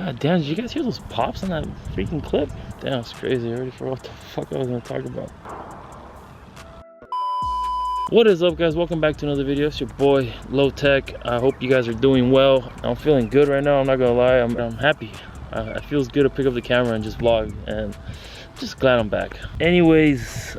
God damn, did you guys hear those pops on that freaking clip? Damn, it's crazy. I already forgot what the fuck I was gonna talk about. What is up, guys? Welcome back to another video. It's your boy Low Tech. I hope you guys are doing well. I'm feeling good right now. I'm not gonna lie. I'm happy. It feels good to pick up the camera and just vlog, and just glad I'm back. Anyways,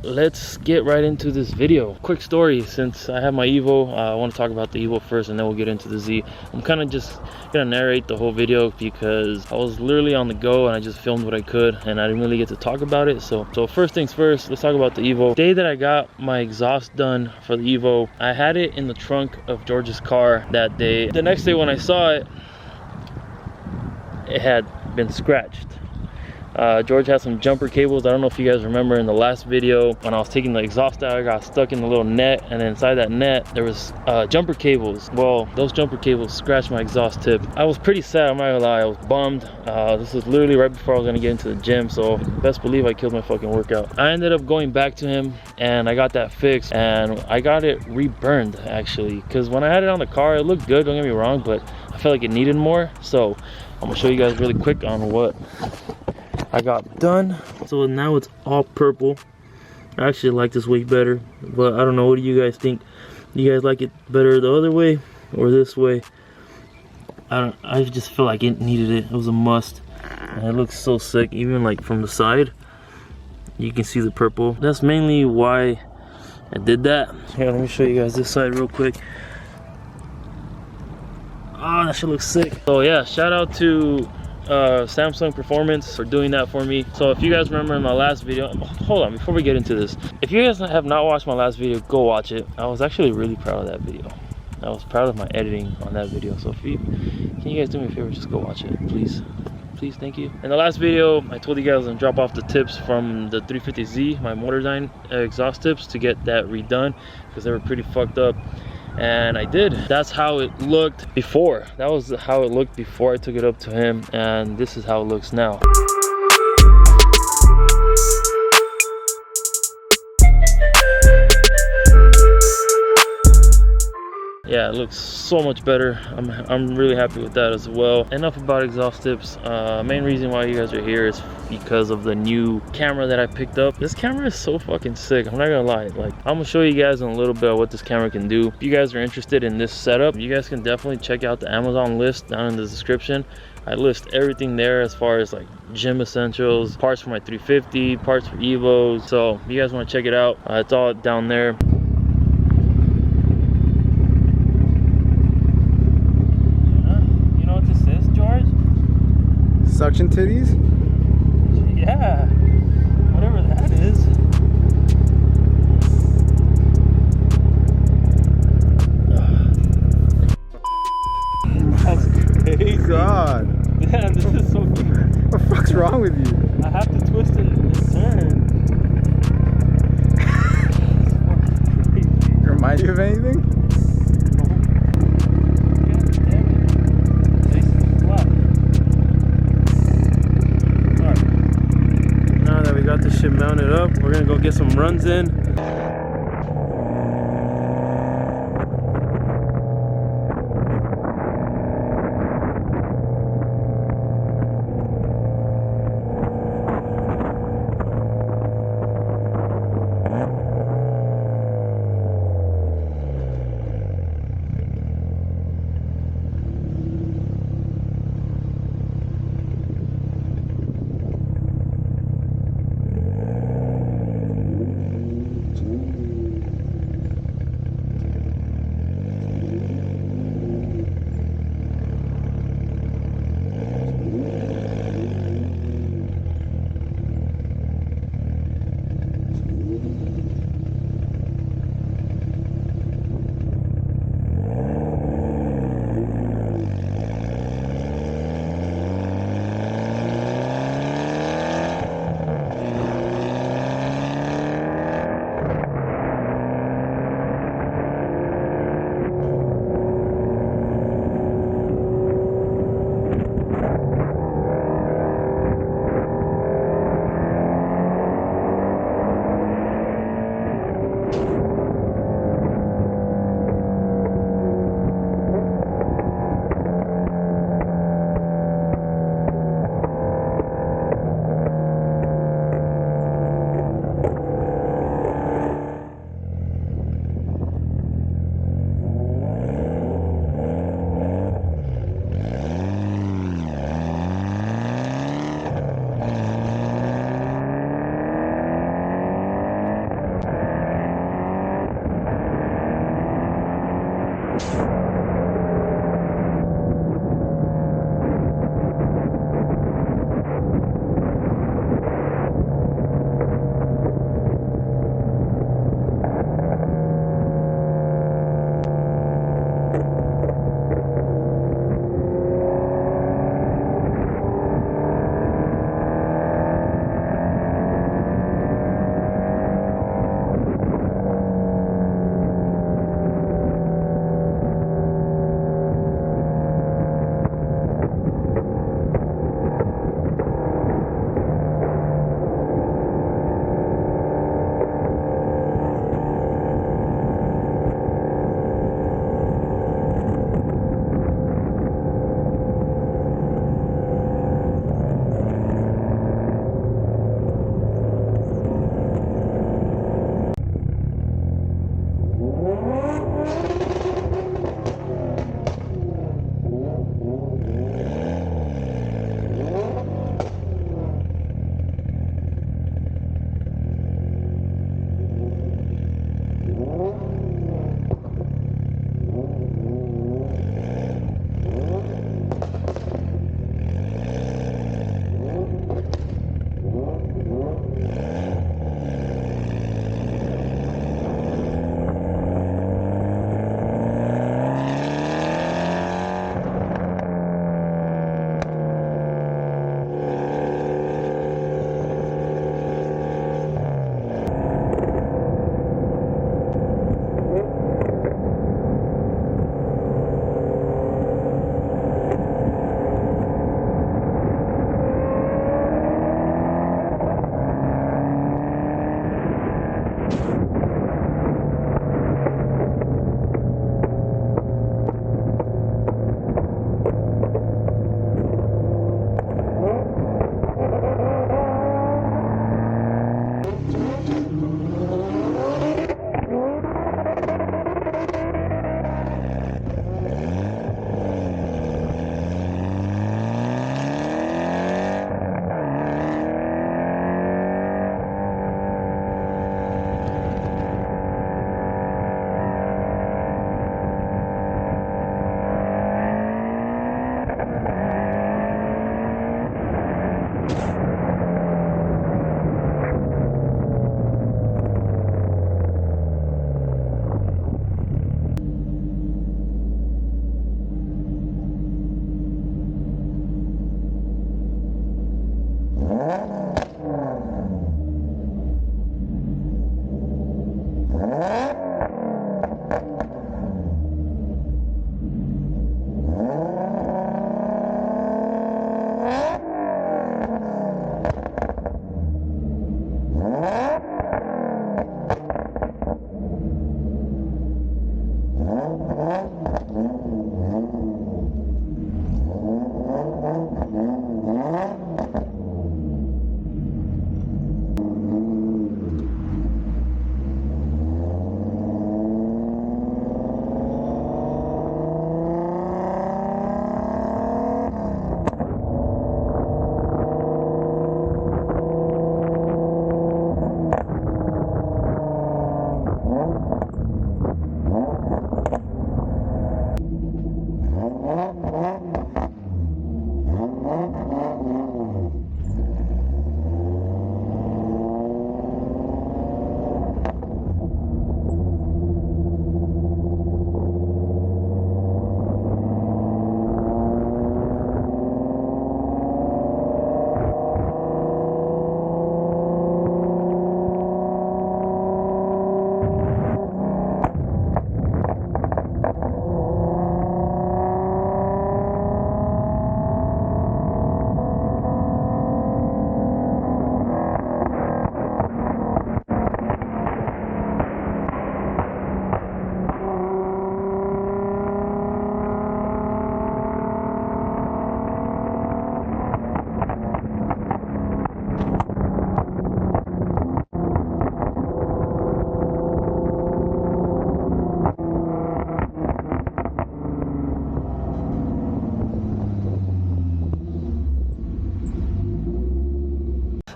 let's get right into this video. Quick story, since I have my Evo, I want to talk about the Evo first and then we'll get into the Z. I'm kind of just gonna narrate the whole video because I was literally on the go and I just filmed what I could and I didn't really get to talk about it. So first things first, let's talk about the Evo. The day that I got my exhaust done for the Evo, I had it in the trunk of George's car that day. The next day when I saw it, it had been scratched. George had some jumper cables. I don't know if you guys remember in the last video when I was taking the exhaust out, I got stuck in the little net, and inside that net there was jumper cables. Well, those jumper cables scratched my exhaust tip. I was pretty sad, I'm not gonna lie. I was bummed. This was literally right before I was gonna get into the gym, so best believe I killed my fucking workout. I ended up going back to him and I got that fixed, and I got it reburned actually, because when I had it on the car it looked good, don't get me wrong, but I felt like it needed more. So I'm gonna show you guys really quick on what I got done. So now it's all purple. I actually like this way better, but I don't know, what do you guys think? Do you guys like it better the other way or this way? I just feel like it needed it. It was a must, and it looks so sick. Even like from the side you can see the purple. That's mainly why I did that. Here, let me show you guys this side real quick. Oh, that shit looks sick. So yeah, shout out to Samsung Performance for doing that for me. So if you guys remember in my last video, hold on, before we get into this, if you guys have not watched my last video, go watch it. I was actually really proud of that video. I was proud of my editing on that video. So can you guys do me a favor, just go watch it, please? Please, thank you. In the last video I told you guys to drop off the tips from the 350Z, my Motordyne exhaust tips, to get that redone because they were pretty fucked up. And I did. That's how it looked before. That was how it looked before I took it up to him, and this is how it looks now. Yeah, it looks so much better. I'm really happy with that as well. Enough about exhaust tips. Main reason why you guys are here is because of the new camera that I picked up. This camera is so fucking sick, I'm not gonna lie. Like, I'm gonna show you guys in a little bit of what this camera can do. If you guys are interested in this setup, you guys can definitely check out the Amazon list down in the description. I list everything there as far as like gym essentials, parts for my 350, parts for Evos. So if you guys want to check it out, it's all down there. Suction titties? Yeah, whatever that is. That's crazy. God. Yeah, this is so cute. What the fuck's wrong with you? I have to twist and turn. Remind you of anything? This shit mounted up, we're gonna go get some runs in.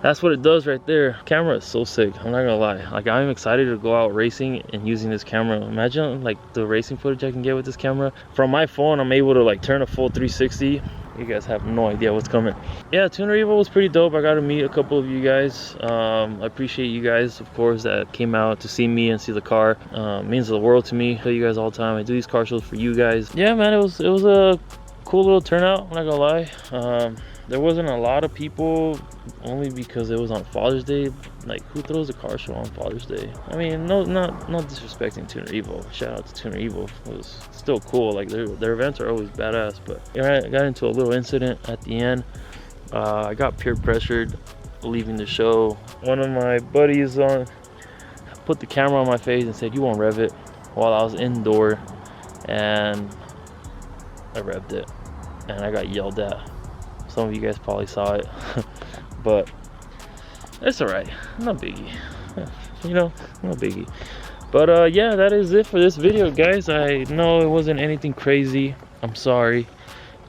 that's what it does right there. Camera is so sick, I'm not gonna lie. Like, I'm excited to go out racing and using this camera. Imagine like the racing footage I can get with this camera. From my phone, I'm able to like turn a full 360. You guys have no idea what's coming. Yeah, Tuner Evo was pretty dope. I got to meet a couple of you guys. I appreciate you guys, of course, that came out to see me and see the car. Means the world to me. I tell you guys all the time, I do these car shows for you guys. Yeah, man, it was a cool little turnout, I'm not gonna lie. There wasn't a lot of people, only because it was on Father's Day. Like, who throws a car show on Father's Day? I mean, not disrespecting Tuner Evo. Shout out to Tuner Evo. It was still cool. Like, their events are always badass. But yeah, I got into a little incident at the end. I got peer pressured leaving the show. One of my buddies put the camera on my face and said, "You won't rev it," while I was indoor, and I revved it, and I got yelled at. Some of you guys probably saw it, but it's alright, no biggie, you know, no biggie. But yeah, that is it for this video, guys. I know it wasn't anything crazy, I'm sorry.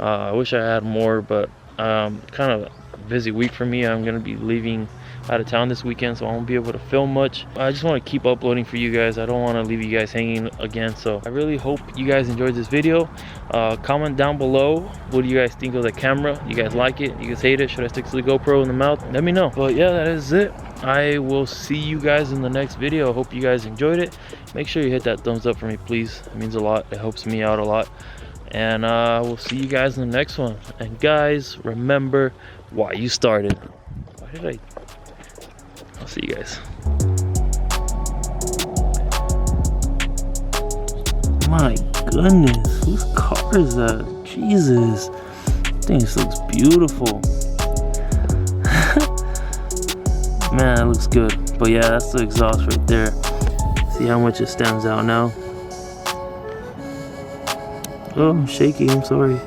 I wish I had more, but kind of a busy week for me. I'm gonna be leaving out of town this weekend, so I won't be able to film much. I just want to keep uploading for you guys. I don't want to leave you guys hanging again, so I really hope you guys enjoyed this video. Comment down below, what do you guys think of the camera? You guys like it? You guys hate it? Should I stick to the GoPro in the mouth? Let me know. But yeah, that is it. I will see you guys in the next video. I hope you guys enjoyed it. Make sure you hit that thumbs up for me, please. It means a lot. It helps me out a lot. And we'll see you guys in the next one. And guys, remember why you started. Why did I? I'll see you guys. My goodness, whose car is that? Jesus, this looks beautiful. Man, that looks good. But yeah, that's the exhaust right there. See how much it stands out now? Oh, I'm shaky, I'm sorry.